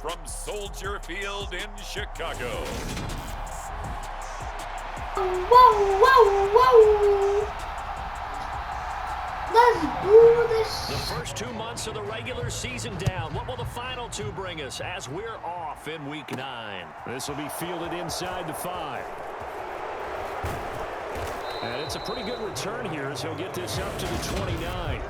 from Soldier Field in Chicago. Whoa, whoa, whoa! Let's do this! The first 2 months of the regular season down. What will the final 2 bring us as we're off in Week 9? This will be fielded inside the 5. And it's a pretty good return here as he'll get this up to the 29.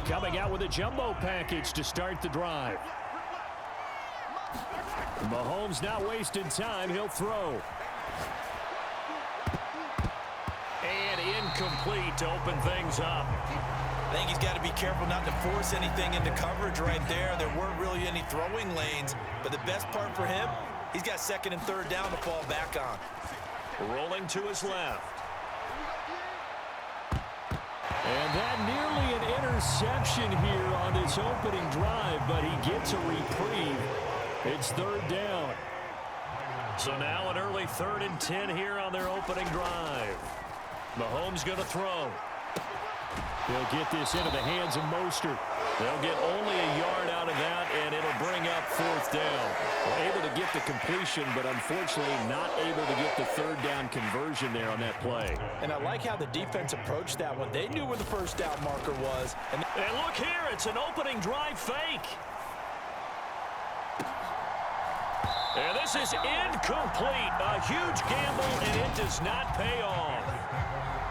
Coming out with a jumbo package to start the drive. Mahomes not wasting time. He'll throw. And incomplete to open things up. I think he's got to be careful not to force anything into coverage right there. There weren't really any throwing lanes. But the best part for him, he's got 2nd and 3rd down to fall back on. Rolling to his left. And that nearly an interception here on this opening drive, but he gets a reprieve. It's 3rd down. So now an early 3rd and 10 here on their opening drive. Mahomes going to throw. He'll get this into the hands of Mostert. They'll get only a yard out of that, and it'll bring up 4th down. Well, able to get the completion, but unfortunately not able to get the 3rd down conversion there on that play. And I like how the defense approached that one. They knew where the 1st down marker was. And look here, it's an opening drive fake. And this is incomplete. A huge gamble, and it does not pay off.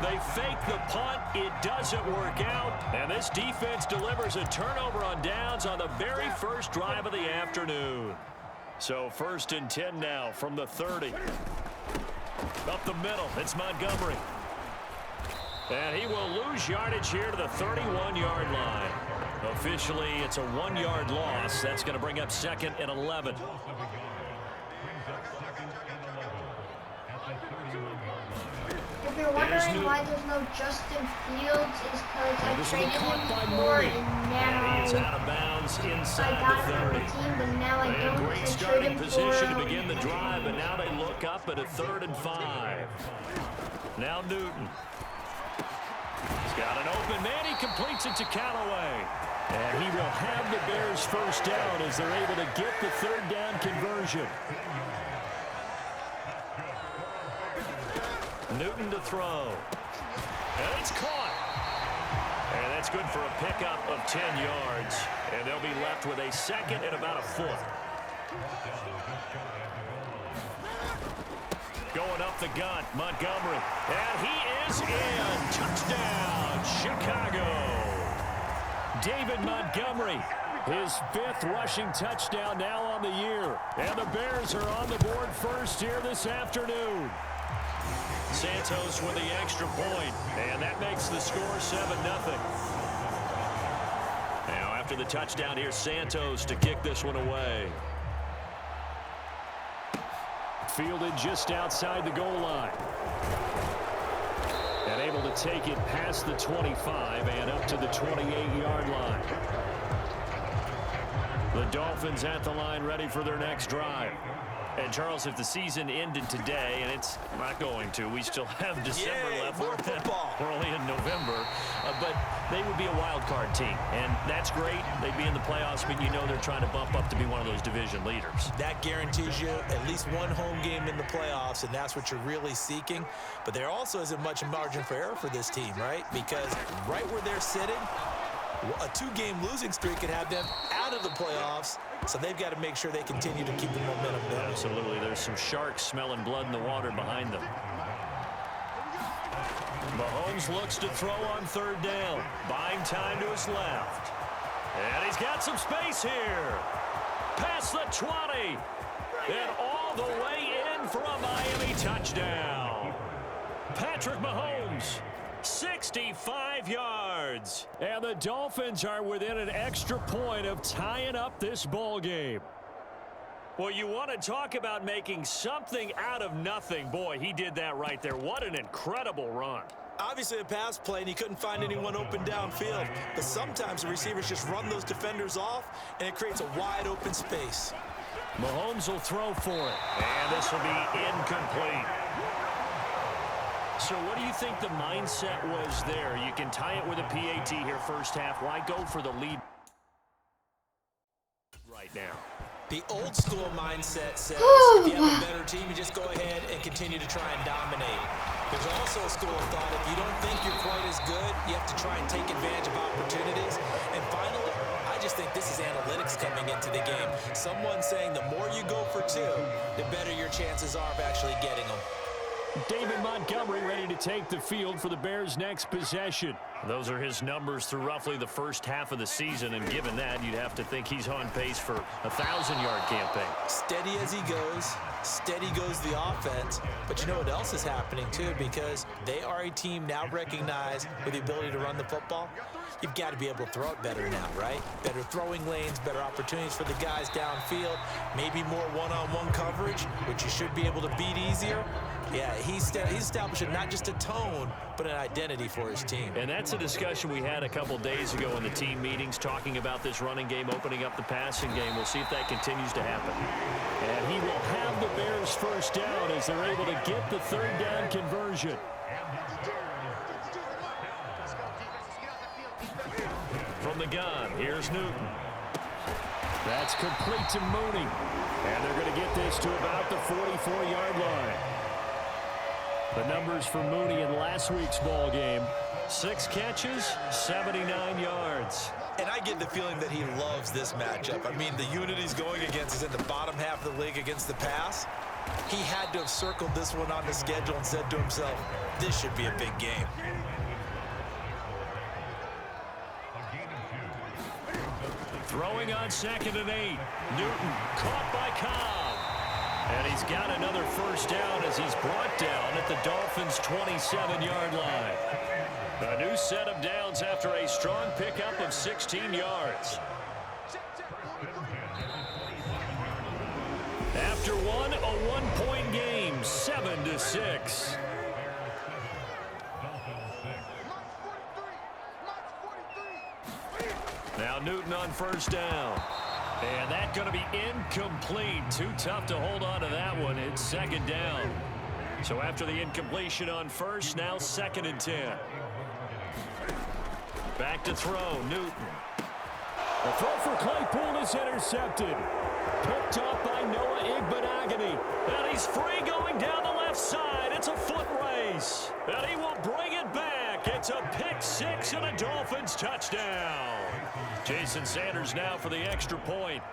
They fake the punt. It doesn't work out. And this defense delivers a turnover on downs on the very first drive of the afternoon. So 1st and 10 now from the 30. Up the middle, it's Montgomery. And he will lose yardage here to the 31-yard line. Officially, it's a 1-yard loss. That's going to bring up 2nd and 11. If you're wondering why there's no Justin Fields, is because I traded him before and now He's out of bounds inside I got the him on 30. the team, but now I don't. Great starting position to begin the drive, but now they look up at a 3rd and 5. Now Newton. He's got an open man. He completes it to Callaway. And he will have the Bears 1st down as they're able to get the 3rd down conversion. Newton to throw. And it's caught. And that's good for a pickup of 10 yards. And they'll be left with a 2nd and about a 4th. Going up the gut, Montgomery. And he is in. Touchdown, Chicago. David Montgomery, his 5th rushing touchdown now on the year. And the Bears are on the board first here this afternoon. Santos with the extra point, and that makes the score 7-0. Now after the touchdown, here's Santos to kick this one away. Fielded just outside the goal line. And able to take it past the 25 and up to the 28-yard line. The Dolphins at the line ready for their next drive. And, Charles, if the season ended today, and it's not going to, we still have December left. More football. We're only in November. But they would be a wild card team. And that's great. They'd be in the playoffs, but you know they're trying to bump up to be one of those division leaders. That guarantees you at least one home game in the playoffs, and that's what you're really seeking. But there also isn't much margin for error for this team, right? Because right where they're sitting, a 2-game losing streak could have them out of the playoffs. So they've got to make sure they continue to keep the momentum going. Absolutely. There's some sharks smelling blood in the water behind them. Mahomes looks to throw on 3rd down. Buying time to his left. And he's got some space here. Past the 20. And all the way in for a Miami touchdown. Patrick Mahomes. 65 yards. And the Dolphins are within an extra point of tying up this ball game. Well, you want to talk about making something out of nothing. Boy, he did that right there. What an incredible run. Obviously a pass play, and he couldn't find anyone open downfield. But sometimes the receivers just run those defenders off, and it creates a wide open space. Mahomes will throw for it. And this will be incomplete. So what do you think the mindset was there? You can tie it with a PAT here first half. Why go for the lead right now? The old school mindset says if you have a better team, you just go ahead and continue to try and dominate. There's also a school of thought, if you don't think you're quite as good, you have to try and take advantage of opportunities. And finally, I just think this is analytics coming into the game. Someone saying the more you go for two, the better your chances are of actually getting them. David Montgomery ready to take the field for the Bears' next possession. Those are his numbers through roughly the first half of the season, and given that, you'd have to think he's on pace for a 1,000-yard campaign. Steady as he goes, steady goes the offense. But you know what else is happening, too, because they are a team now recognized with the ability to run the football. You've got to be able to throw it better now, right? Better throwing lanes, better opportunities for the guys downfield, maybe more one-on-one coverage, which you should be able to beat easier. Yeah, he's establishing not just a tone, but an identity for his team. And that's a discussion we had a couple days ago in the team meetings, talking about this running game, opening up the passing game. We'll see if that continues to happen. And he will have the Bears first down as they're able to get the third down conversion. From the gun, here's Newton. That's complete to Mooney. And they're going to get this to about the 44-yard line. The numbers for Mooney in last week's ball game: 6 catches, 79 yards. And I get the feeling that he loves this matchup. I mean, the unit he's going against is in the bottom half of the league against the pass. He had to have circled this one on the schedule and said to himself, this should be a big game. Throwing on 2nd and 8. Newton caught by Cobb. And he's got another first down as he's brought down at the Dolphins' 27-yard line. A new set of downs after a strong pickup of 16 yards. After one, a one-point game, 7-6. Now Newton on first down. And that's going to be incomplete. Too tough to hold on to that one. It's 2nd down. So after the incompletion on first, now 2nd and 10. Back to throw, Newton. The throw for Claypool is intercepted. Picked up by Noah Igbenogany. And he's free going down the left side. It's a foot race. And he will bring it back. It's a pick 6 and a Dolphins touchdown. Jason Sanders now for the extra point.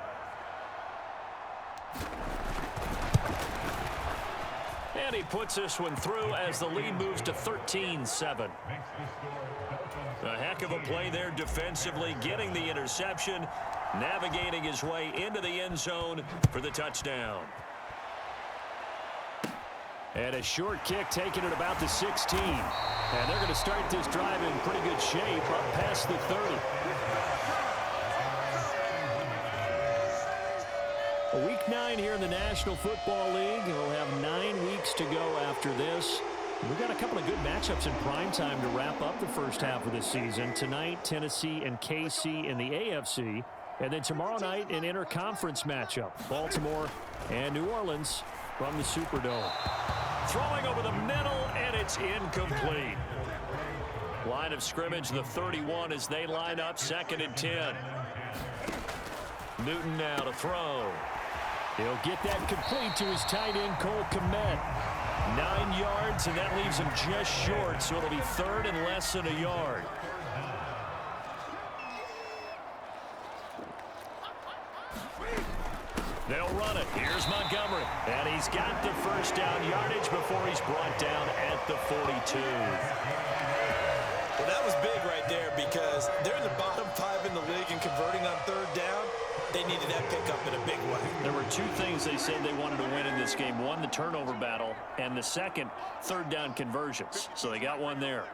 And he puts this one through as the lead moves to 13-7. A heck of a play there defensively, getting the interception, navigating his way into the end zone for the touchdown. And a short kick taken at about the 16. And they're going to start this drive in pretty good shape up past the 30. Week 9 here in the National Football League. We'll have 9 weeks to go after this. We've got a couple of good matchups in prime time to wrap up the first half of the season. Tonight, Tennessee and KC in the AFC. And then tomorrow night, an interconference matchup. Baltimore and New Orleans from the Superdome. Throwing over the middle, and it's incomplete. Line of scrimmage, the 31 as they line up, 2nd and 10. Newton now to throw. He'll get that complete to his tight end, Cole Kmet. 9 yards, and that leaves him just short, so it'll be 3rd and less than a yard. They'll run it. Here's Montgomery. And he's got the first down yardage before he's brought down at the 42. Well, that was big right there because they're in the bottom 5 in the league and converting on 3rd down. They needed that pickup in a big way. There were 2 things they said they wanted to win in this game. One, the turnover battle, and the second, 3rd down conversions. So they got one there.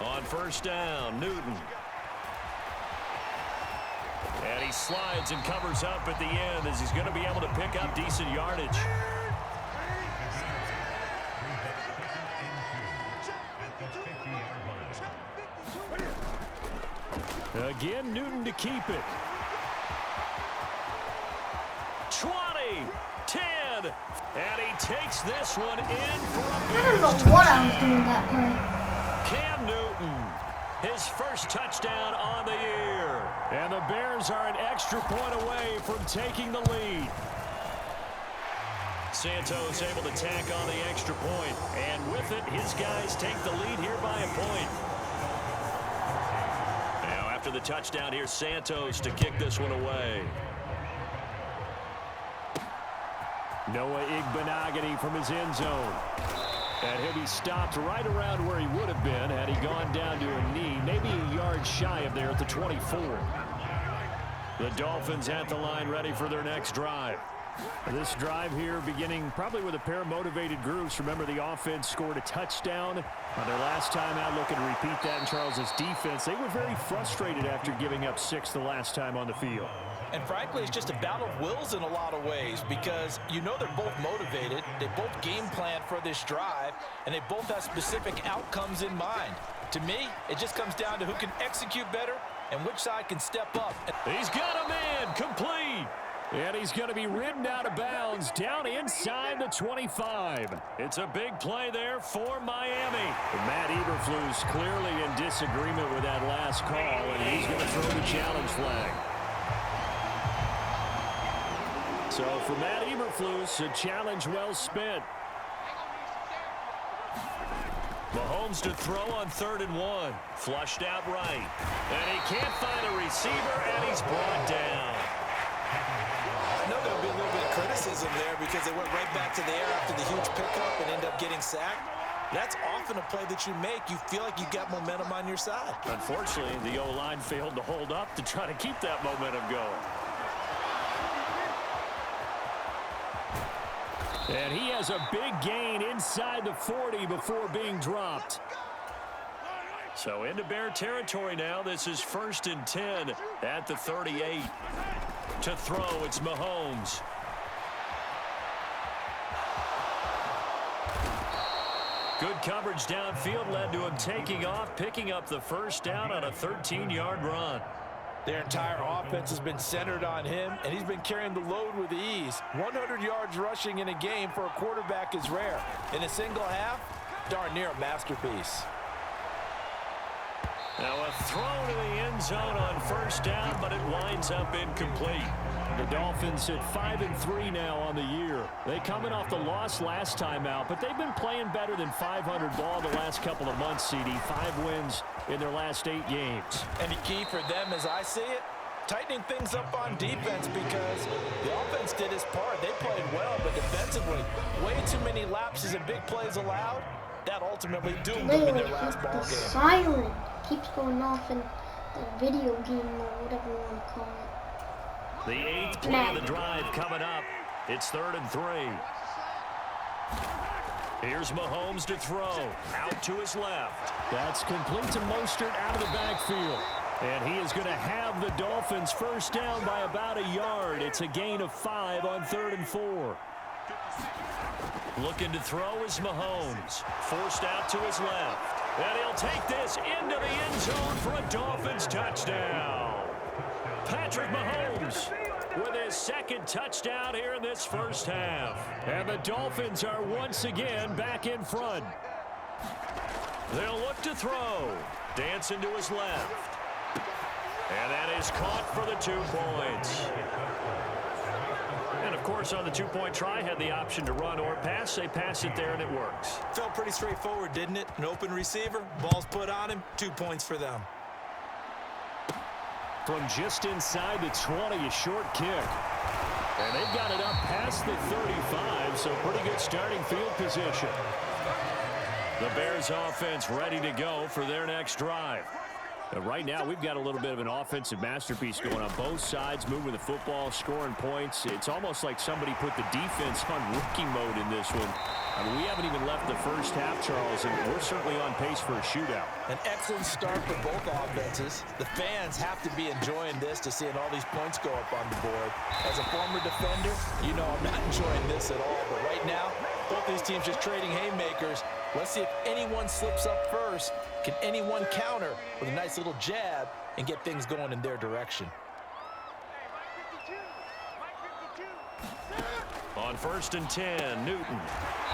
On first down, Newton. And he slides and covers up at the end as he's going to be able to pick up decent yardage. Again, Newton to keep it. 20, 10, one. And he takes this one in for a I don't know what I was doing that play. Cam Newton, his first touchdown on the year. And the Bears are an extra point away from taking the lead. Santos able to tack on the extra point. And with it, his guys take the lead here by a point. Now after the touchdown, here's Santos to kick this one away. Noah Igbenogany from his end zone. And he'll be stopped right around where he would have been had he gone down to a knee, maybe a yard shy of there at the 24. The Dolphins at the line ready for their next drive. This drive here beginning probably with a pair of motivated groups. Remember, the offense scored a touchdown on their last time out, looking to repeat that in Charles's defense. They were very frustrated after giving up 6 the last time on the field. And frankly, it's just a battle of wills in a lot of ways because you know they're both motivated. They both game plan for this drive, and they both have specific outcomes in mind. To me, it just comes down to who can execute better and which side can step up. He's got a man complete. And he's going to be ridden out of bounds down inside the 25. It's a big play there for Miami. Matt Eberflus clearly in disagreement with that last call, and he's going to throw the challenge flag. So for Matt Eberflus, a challenge well spent. Mahomes to throw on 3rd and 1. Flushed out right. And he can't find a receiver, and he's brought down. I know there'll be a little bit of criticism there because they went right back to the air after the huge pickup and end up getting sacked. That's often a play that you make. You feel like you've got momentum on your side. Unfortunately, the O-line failed to hold up to try to keep that momentum going. And he has a big gain inside the 40 before being dropped. So into Bear territory now. This is 1st and 10 at the 38. To throw, it's Mahomes. Good coverage downfield led to him taking off, picking up the first down on a 13-yard run. Their entire offense has been centered on him, and he's been carrying the load with ease. 100 yards rushing in a game for a quarterback is rare. In a single half, darn near a masterpiece. Now a throw to the end zone on 1st down, but it winds up incomplete. The Dolphins at 5-3 now on the year. They coming off the loss last time out, but they've been playing better than 500 ball the last couple of months, CD. 5 wins in their last 8 games. And the key for them, as I see it, tightening things up on defense because the offense did its part. They played well, but defensively, way too many lapses and big plays allowed. That ultimately doomed them in their last ball game. The siren keeps going off in the video game or whatever you want to call it. The 8th play of the drive coming up. It's 3rd and 3. Here's Mahomes to throw. Out to his left. That's complete to Mostert out of the backfield. And he is going to have the Dolphins first down by about a yard. It's a gain of 5 on 3rd and 4. Looking to throw is Mahomes. Forced out to his left. And he'll take this into the end zone for a Dolphins touchdown. Patrick Mahomes with his 2nd touchdown here in this first half. And the Dolphins are once again back in front. They'll look to throw. Dancing to his left. And that is caught for the 2 points. And, of course, on the 2-point try, had the option to run or pass. They pass it there, and it works. Felt pretty straightforward, didn't it? An open receiver, ball's put on him, 2 points for them. From just inside the 20, a short kick. And they've got it up past the 35, so pretty good starting field position. The Bears offense ready to go for their next drive. Right now, we've got a little bit of an offensive masterpiece going on both sides, moving the football, scoring points. It's almost like somebody put the defense on rookie mode in this one. I mean, we haven't even left the first half, Charles, and we're certainly on pace for a shootout. An excellent start for both offenses. The fans have to be enjoying this to seeing all these points go up on the board. As a former defender, you know I'm not enjoying this at all. But right now, both these teams just trading haymakers. Let's see if anyone slips up first. Can anyone counter with a nice little jab and get things going in their direction? On 1st and 10, Newton.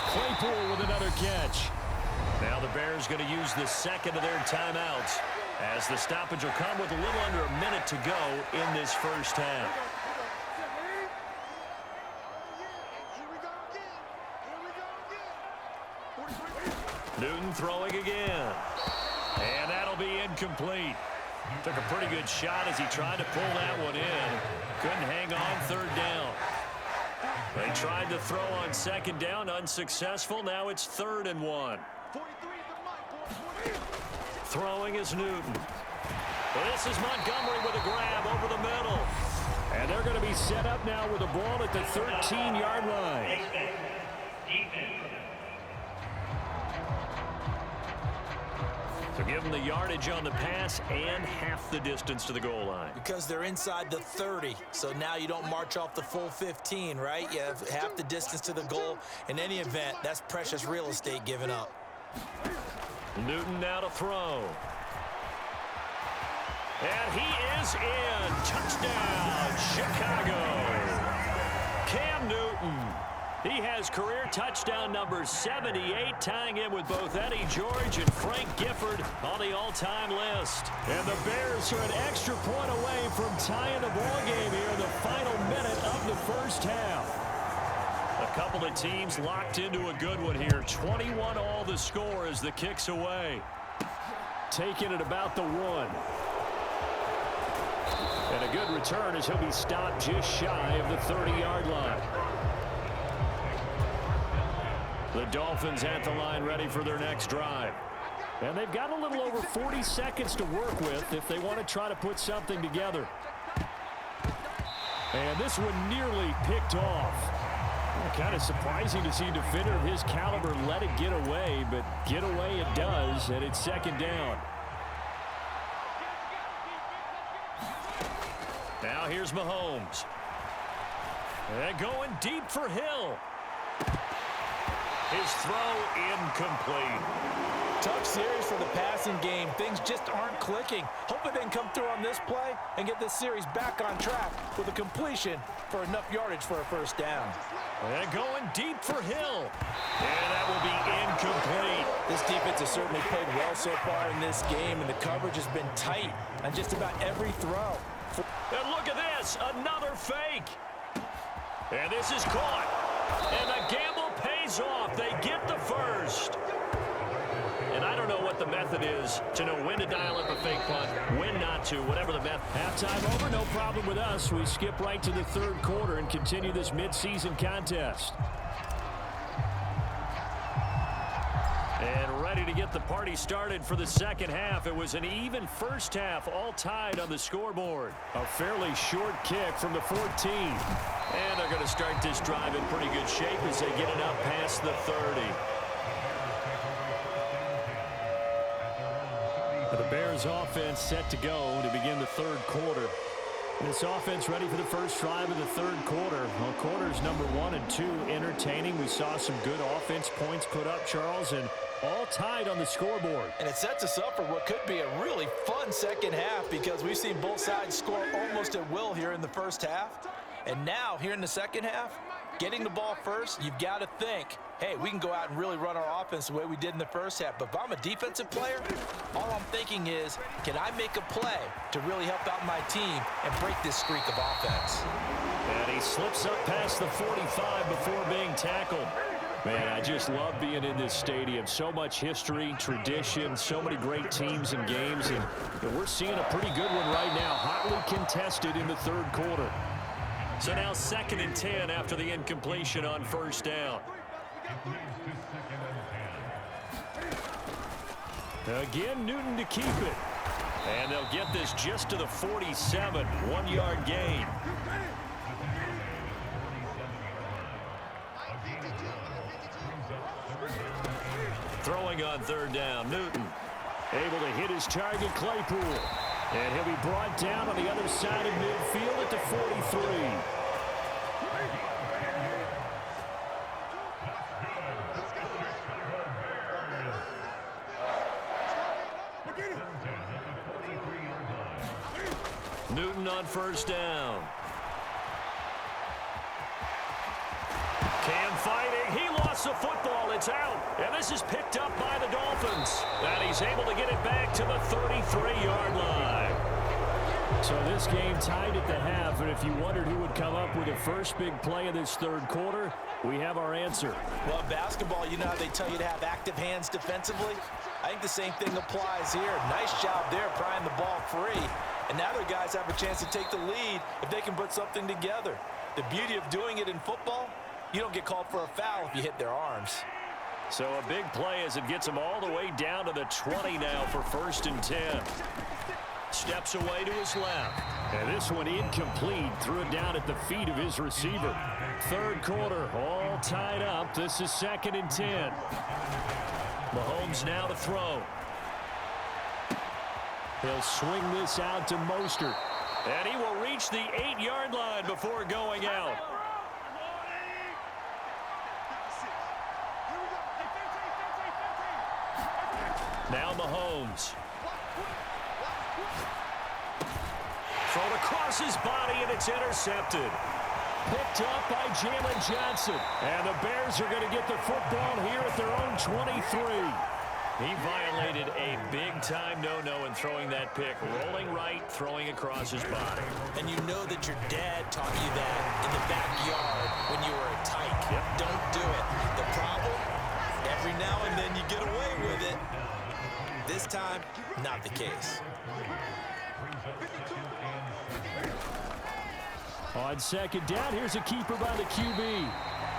Claypool with another catch. Now the Bears going to use the second of their timeouts, as the stoppage will come with a little under a minute to go in this first half. Newton throwing again. And that'll be incomplete. Took a pretty good shot as he tried to pull that one in. Couldn't hang on 3rd down. They tried to throw on 2nd down, unsuccessful. Now it's 3rd and 1. Throwing is Newton. This is Montgomery with a grab over the middle. And they're going to be set up now with a ball at the 13-yard line. So give them the yardage on the pass and half the distance to the goal line. Because they're inside the 30, so now you don't march off the full 15, right? You have half the distance to the goal. In any event, that's precious real estate given up. Newton now to throw. And he is in. Touchdown, Chicago. Cam Newton. He has career touchdown number 78, tying in with both Eddie George and Frank Gifford on the all-time list. And the Bears are an extra point away from tying the ball game here in the final minute of the first half. A couple of teams locked into a good one here. 21 all the score as the kick's away. Taking it about the 1. And a good return as he'll be stopped just shy of the 30-yard line. The Dolphins at the line ready for their next drive. And they've got a little over 40 seconds to work with if they want to try to put something together. And this one nearly picked off. Kind of surprising to see a defender of his caliber let it get away, but get away it does, and it's 2nd down. Now here's Mahomes. And going deep for Hill. His throw incomplete. Tough series for the passing game. Things just aren't clicking. Hoping they can come through on this play and get this series back on track with a completion for enough yardage for a 1st down. And going deep for Hill. And that will be incomplete. This defense has certainly played well so far in this game, and the coverage has been tight on just about every throw. And look at this, another fake. And this is caught. And the gamble pays off. They get the first. And I don't know what the method is to know when to dial up a fake punt, when not to, whatever the method. Halftime over, no problem with us. We skip right to the 3rd quarter and continue this midseason contest. And ready to get the party started for the 2nd half. It was an even first half, all tied on the scoreboard. A fairly short kick from the 14. And they're going to start this drive in pretty good shape as they get it up past the 30. The Bears offense set to go to begin the 3rd quarter. This offense ready for the first drive of the 3rd quarter. Well, quarters number 1 and 2 entertaining. We saw some good offense points put up, Charles, and all tied on the scoreboard. And it sets us up for what could be a really fun 2nd half, because we've seen both sides score almost at will here in the first half. And now, here in the 2nd half, getting the ball first, you've got to think, hey, we can go out and really run our offense the way we did in the first half. But if I'm a defensive player, all I'm thinking is, can I make a play to really help out my team and break this streak of offense? And he slips up past the 45 before being tackled. Man, I just love being in this stadium. So much history, tradition, so many great teams and games. And we're seeing a pretty good one right now, hotly contested in the 3rd quarter. So now 2nd and 10 after the incompletion on 1st down. Again, Newton to keep it. And they'll get this just to the 47, 1-yard gain. Throwing on 3rd down, Newton. Able to hit his target, Claypool. And he'll be brought down on the other side of midfield at the 43. Newton on 1st down. fighting. He lost the football. It's out. And this is picked up by the Dolphins. And he's able to get it back to the 33-yard line. So this game tied at the half, and if you wondered who would come up with the first big play of this third quarter, we have our answer. Well, in basketball, you know how they tell you to have active hands defensively? I think the same thing applies here. Nice job there prying the ball free. And now their guys have a chance to take the lead if they can put something together. The beauty of doing it in football, you don't get called for a foul if you hit their arms. So a big play as it gets them all the way down to the 20 now for 1st and 10. Steps away to his left. And this one incomplete. Threw it down at the feet of his receiver. Third quarter, all tied up. This is 2nd and 10. Mahomes now to throw. He'll swing this out to Mostert. And he will reach the 8-yard line before going out. Now Mahomes. Thrown across his body, and it's intercepted. Picked up by Jalen Johnson. And the Bears are going to get the football here at their own 23. He violated a big-time no-no in throwing that pick. Rolling right, throwing across his body. And you know that your dad taught you that in the backyard when you were a tyke. Yep. Don't do it. The problem, every now and then you get away with it. This time, not the case. On 2nd down, here's a keeper by the QB.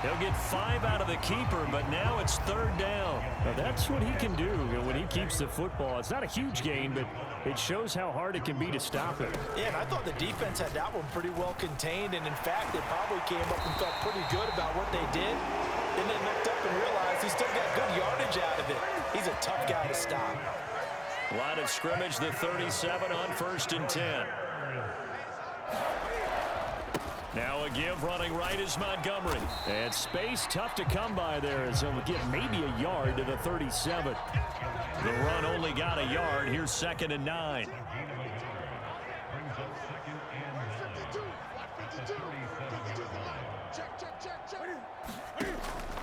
He'll get 5 out of the keeper, but now it's 3rd down. Now that's what he can do when he keeps the football. It's not a huge gain, but it shows how hard it can be to stop it. Yeah, and I thought the defense had that one pretty well contained, and in fact, they probably came up and felt pretty good about what they did. Then they looked up and realized he still got good yardage out of it. He's a tough guy to stop. Line of scrimmage, the 37 on 1st and 10. Now a give running right is Montgomery. And space tough to come by there as he'll get maybe a yard to the 37. The run only got a yard. Here's 2nd and 9.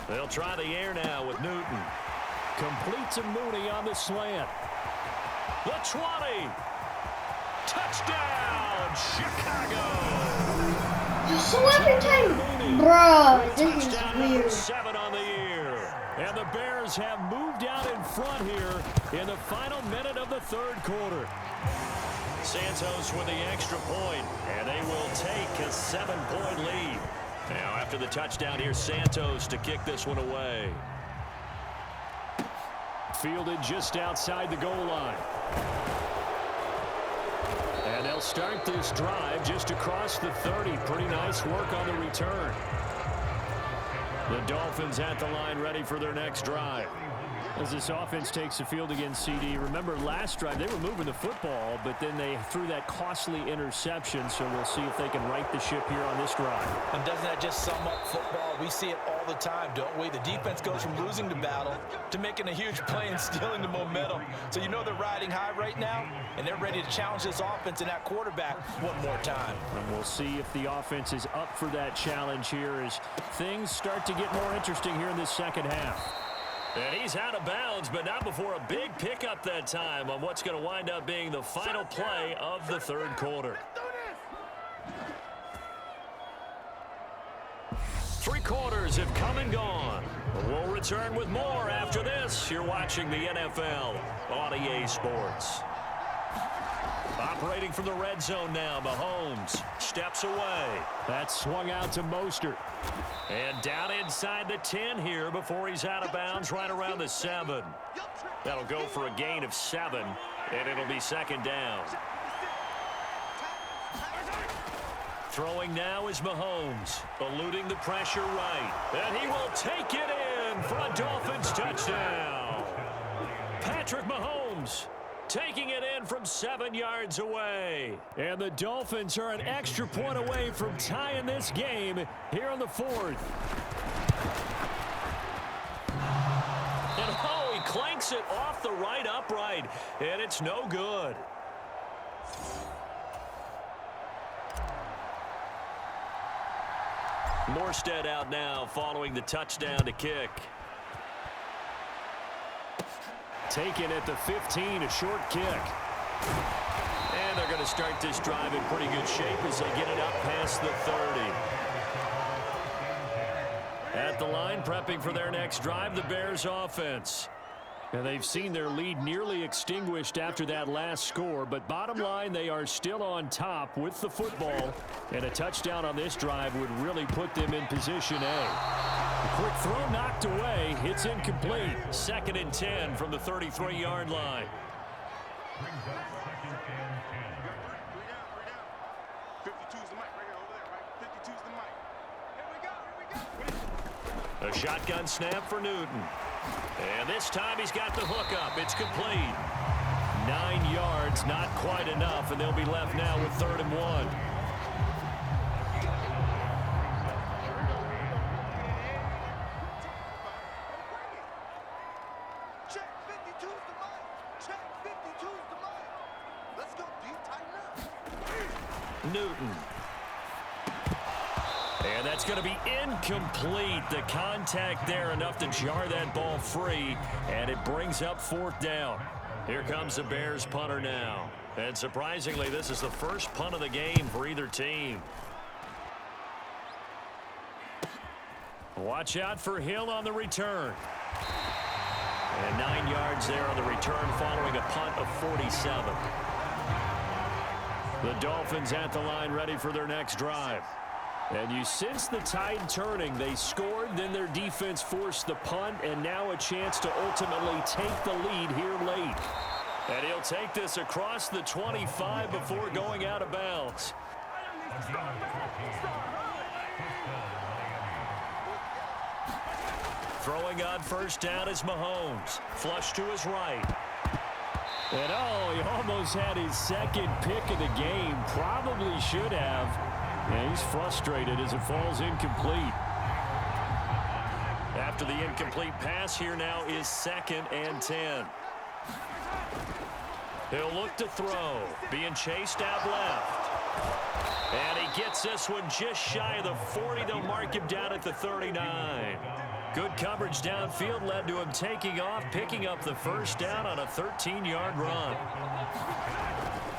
They'll try the air now with Newton. Complete to Mooney on the slant. The 20. Touchdown, Chicago. So every time, bro, this is weird. 7 on the year. And the Bears have moved out in front here in the final minute of the third quarter. Santos with the extra point, and they will take a 7-point lead. Now after the touchdown, here's Santos to kick this one away. Fielded just outside the goal line. And they'll start this drive just across the 30. Pretty nice work on the return. The Dolphins at the line ready for their next drive. As this offense takes the field against CD, remember last drive they were moving the football, but then they threw that costly interception, so we'll see if they can right the ship here on this drive. And doesn't that just sum up football? We see it all the time, don't we? The defense goes from losing the battle to making a huge play and stealing the momentum. So you know they're riding high right now, and they're ready to challenge this offense and that quarterback one more time. And we'll see if the offense is up for that challenge here as things start to get more interesting here in this second half. And he's out of bounds, but not before a big pickup that time on what's going to wind up being the final play of the third quarter. 3 quarters have come and gone. We'll return with more after this. You're watching the NFL on EA Sports. Operating from the red zone now, Mahomes steps away. That's swung out to Mostert. And down inside the 10 here before he's out of bounds right around the 7. That'll go for a gain of 7, and it'll be 2nd down. Throwing now is Mahomes, eluding the pressure right. And he will take it in for a Dolphins touchdown. Patrick Mahomes taking it in from 7 yards away. And the Dolphins are an extra point away from tying this game here in the 4th. And oh, he clanks it off the right upright, and it's no good. Morstead out now following the touchdown to kick. Taken at the 15, a short kick. And they're going to start this drive in pretty good shape as they get it up past the 30. At the line, prepping for their next drive, the Bears offense. And they've seen their lead nearly extinguished after that last score, but bottom line, they are still on top with the football, and a touchdown on this drive would really put them in position A. A quick throw knocked away. It's incomplete. 2nd and 10 from the 33-yard line. A shotgun snap for Newton. And this time he's got the hook up. It's complete. 9 yards, not quite enough, and they'll be left now with 3rd and 1. Check 52's the mic. Check 52's the mic. Let's go deep, tighten up. Newton. And that's going to be incomplete. The contact there enough to jar that ball free, and it brings up 4th down. Here comes the Bears punter now. And surprisingly, this is the first punt of the game for either team. Watch out for Hill on the return. And 9 yards there on the return following a punt of 47. The Dolphins at the line ready for their next drive. And you sense the tide turning. They scored, then their defense forced the punt, and now a chance to ultimately take the lead here late. And he'll take this across the 25 before going out of bounds. Throwing on 1st down is Mahomes. Flush to his right. And he almost had his 2nd pick of the game. Probably should have. And he's frustrated as it falls incomplete. After the incomplete pass, here now is 2nd and 10. He'll look to throw. Being chased out left. And he gets this one just shy of the 40. They'll mark him down at the 39. Good coverage downfield led to him taking off, picking up the 1st down on a 13-yard run.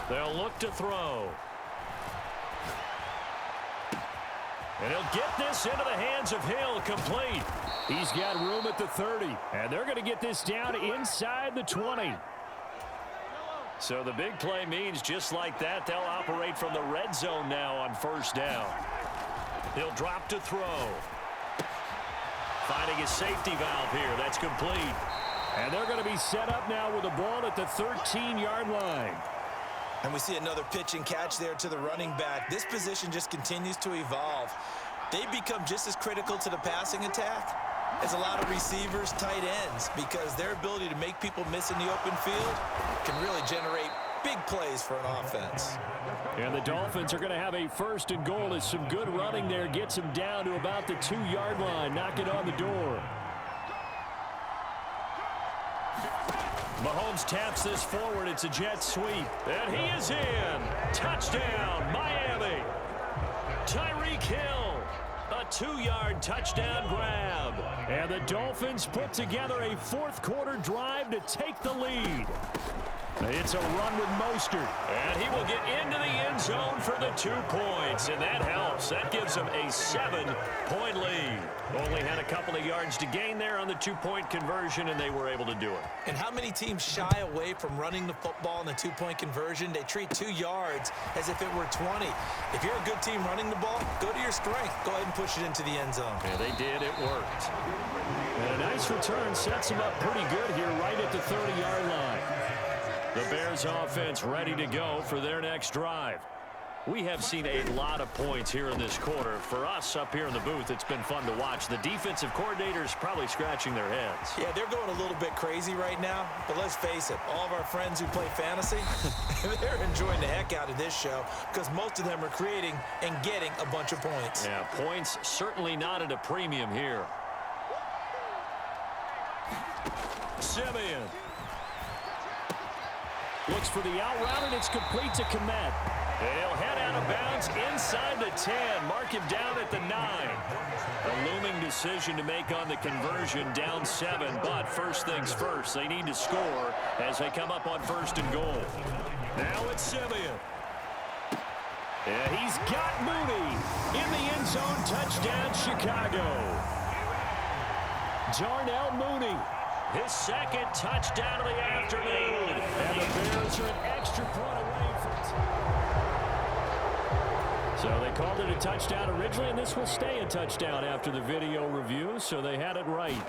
They'll look to throw. And he'll get this into the hands of Hill, complete. He's got room at the 30, and they're going to get this down inside the 20. So the big play means just like that, they'll operate from the red zone now on 1st down. He'll drop to throw. Finding his safety valve here. That's complete. And they're going to be set up now with the ball at the 13-yard line. And we see another pitch and catch there to the running back. This position just continues to evolve. They become just as critical to the passing attack as a lot of receivers, tight ends, because their ability to make people miss in the open field can really generate big plays for an offense. And the Dolphins are going to have a 1st and goal as some good running there gets them down to about the 2-yard line, knocking on the door. Mahomes taps this forward. It's a jet sweep. And he is in. Touchdown, Miami. Tyreek Hill. A 2-yard touchdown grab. And the Dolphins put together a 4th quarter drive to take the lead. It's a run with Mostert. And he will get into the end zone for the 2 points. And that helps. That gives them a 7-point lead. Only had a couple of yards to gain there on the 2-point conversion, and they were able to do it. And how many teams shy away from running the football in the 2-point conversion? They treat 2 yards as if it were 20. If you're a good team running the ball, go to your strength. Go ahead and push it into the end zone. Yeah, they did. It worked. And a nice return sets them up pretty good here right at the 30-yard line. The Bears offense ready to go for their next drive. We have seen a lot of points here in this quarter. For us up here in the booth, it's been fun to watch. The defensive coordinators probably scratching their heads. Yeah, they're going a little bit crazy right now, but let's face it, all of our friends who play fantasy, they're enjoying the heck out of this show because most of them are creating and getting a bunch of points. Yeah, points certainly not at a premium here. Simeon looks for the out route, and it's complete to Komet. And he'll head out of bounds inside the 10. Mark him down at the 9. A looming decision to make on the conversion, down 7. But first things first, they need to score as they come up on 1st and goal. Now it's Simeon. Yeah, he's got Mooney in the end zone. Touchdown, Chicago. Darnell Mooney, his 2nd touchdown of the afternoon. And the Bears are an extra point away from it. So they called it a touchdown originally, and this will stay a touchdown after the video review, so they had it right.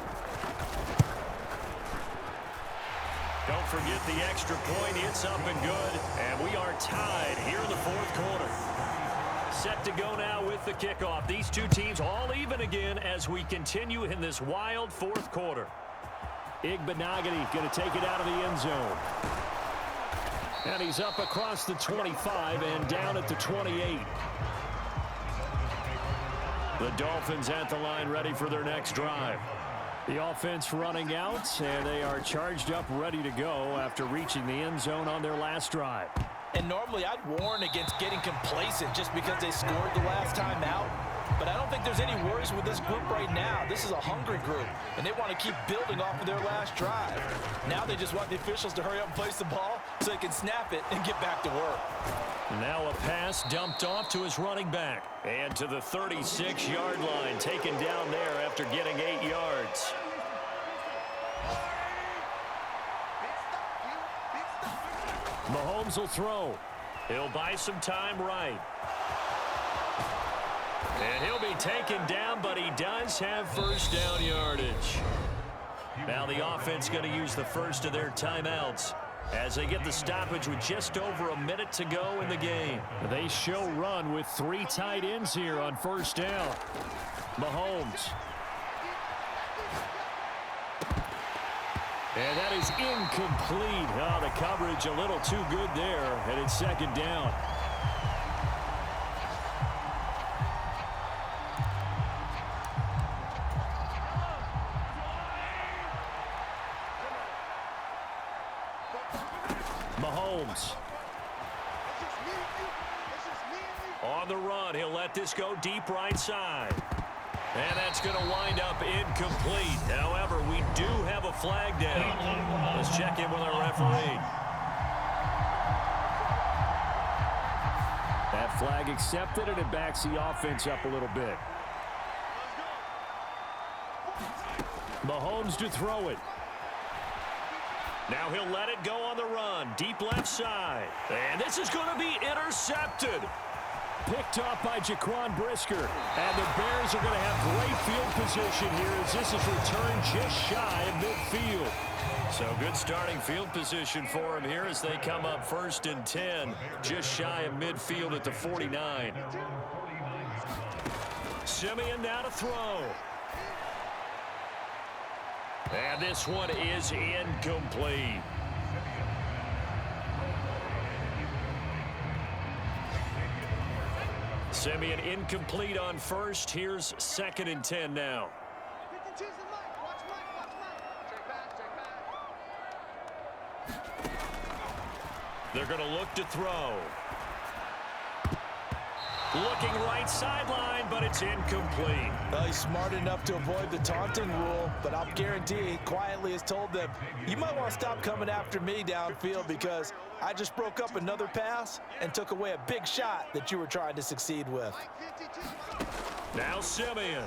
Don't forget the extra point. It's up and good, and we are tied here in the 4th quarter. Set to go now with the kickoff. These two teams all even again as we continue in this wild 4th quarter. Igbenogany going to take it out of the end zone. And he's up across the 25 and down at the 28. The Dolphins at the line ready for their next drive. The offense running out, and they are charged up ready to go after reaching the end zone on their last drive. And normally I'd warn against getting complacent just because they scored the last time out. But I don't think there's any worries with this group right now. This is a hungry group, and they want to keep building off of their last drive. Now they just want the officials to hurry up and place the ball so they can snap it and get back to work. Now a pass dumped off to his running back. And to the 36-yard line, taken down there after getting 8 yards. Mahomes will throw. He'll buy some time right. And he'll be taken down, but he does have first down yardage. Now the offense going to use the first of their timeouts as they get the stoppage with just over a minute to go in the game. They show run with 3 tight ends here on first down. Mahomes. And that is incomplete. Oh, the coverage a little too good there, and it's 2nd down. Mahomes. On the run, he'll let this go deep right side. And that's going to wind up incomplete. However, we do have a flag down. Let's check in with our referee. That flag accepted, and it backs the offense up a little bit. Mahomes to throw it. Now he'll let it go on the run. Deep left side. And this is going to be intercepted. Picked off by Jaquan Brisker. And the Bears are going to have great field position here as this is returned just shy of midfield. So good starting field position for him here as they come up 1st and 10. Just shy of midfield at the 49. Simeon now to throw. And this one is incomplete. Simeon incomplete on first. Here's 2nd and 10 now. They're going to look to throw. Looking right sideline, but it's incomplete. Well, he's smart enough to avoid the taunting rule, but I'll guarantee he quietly has told them, you might want to stop coming after me downfield because I just broke up another pass and took away a big shot that you were trying to succeed with. Now Simeon.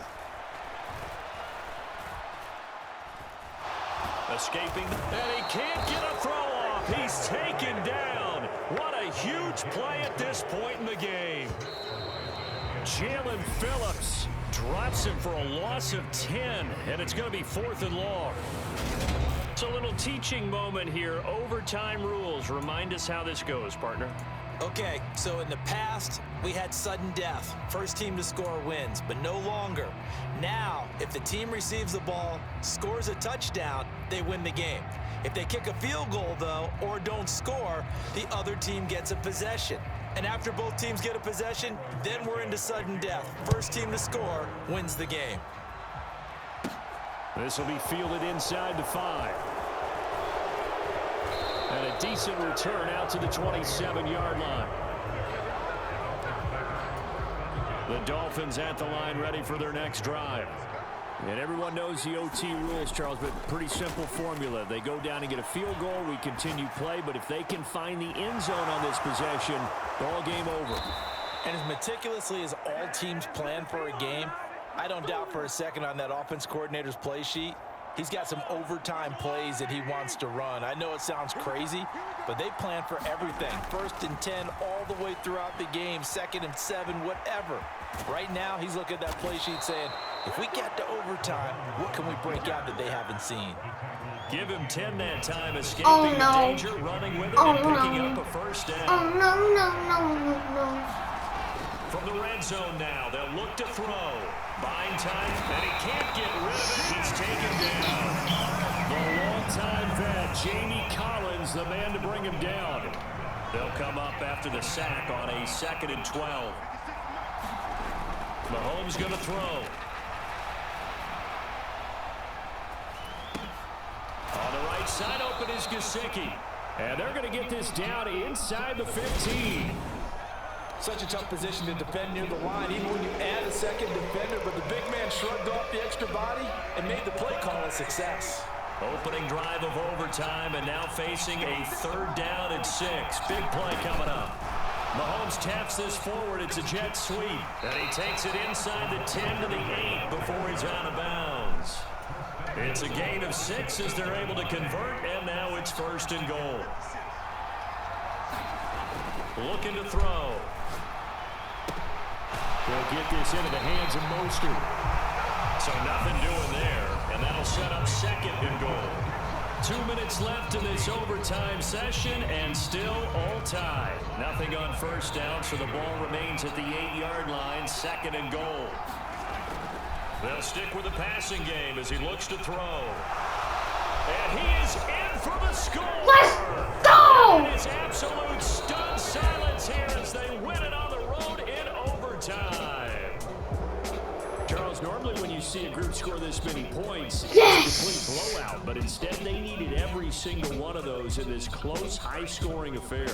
Escaping, and he can't get a throw off. He's taken down. What a huge play at this point in the game. Jalen Phillips drops him for a loss of 10, and it's going to be 4th and long. It's a little teaching moment here. Overtime rules. Remind us how this goes, partner. Okay, so in the past, we had sudden death. First team to score wins, but no longer. Now, if the team receives the ball, scores a touchdown, they win the game. If they kick a field goal, though, or don't score, the other team gets a possession. And after both teams get a possession, then we're into sudden death. First team to score wins the game. This will be fielded inside the 5. And a decent return out to the 27-yard line. The Dolphins at the line, ready for their next drive. And everyone knows the OT rules, Charles, but pretty simple formula. They go down and get a field goal, we continue play, but if they can find the end zone on this possession, ball game over. And as meticulously as all teams plan for a game, I don't doubt for a second on that offense coordinator's play sheet, he's got some overtime plays that he wants to run. I know it sounds crazy, but they plan for everything. 1st and 10 all the way throughout the game, 2nd and 7, whatever. Right now, he's looking at that play sheet saying, if we get to overtime, what can we break out that they haven't seen? Give him 10 that time, escaping the danger, running with it, and picking up a first down. Oh, no. From the red zone now, they'll look to throw. Buying time, and he can't get rid of it. He's taken down. The longtime vet, Jamie Collins, the man to bring him down. They'll come up after the sack on a 2nd and 12. Mahomes going to throw. On the right side, open is Gesicki. And they're going to get this down inside the 15. Such a tough position to defend near the line, even when you add a second defender, but the big man shrugged off the extra body and made the play call a success. Opening drive of overtime, and now facing a 3rd down and 6. Big play coming up. Mahomes taps this forward. It's a jet sweep. And he takes it inside the 10 to the 8 before he's out of bounds. It's a gain of 6 as they're able to convert, and now it's 1st and goal. Looking to throw. They'll get this into the hands of Mostert. So nothing doing there, and that'll set up 2nd and goal. 2 minutes left in this overtime session, and still all tied. Nothing on first down, so the ball remains at the 8-yard line, 2nd and goal. They'll stick with the passing game as he looks to throw. And he is in for the score! Let's go! It is absolute stunned silence here as they win it on the road in overtime. Charles, normally when you see a group score this many points, Yes! it's a complete blowout, but instead they needed every single one of those in this close, high-scoring affair.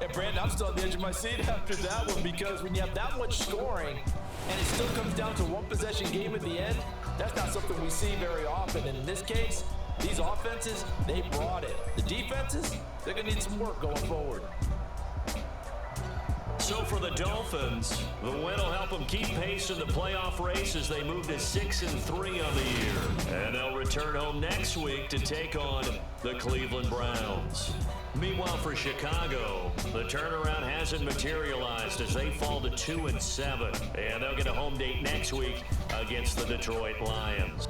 And Brandon, I'm still on the edge of my seat after that one, because when you have that much scoring and it still comes down to one possession game at the end, that's not something we see very often. And in this case, these offenses, they brought it. The defenses, they're going to need some work going forward. So for the Dolphins, the win will help them keep pace in the playoff race as they move to 6-3 on the year. And they'll return home next week to take on the Cleveland Browns. Meanwhile, for Chicago, the turnaround hasn't materialized as they fall to 2-7. And they'll get a home date next week against the Detroit Lions.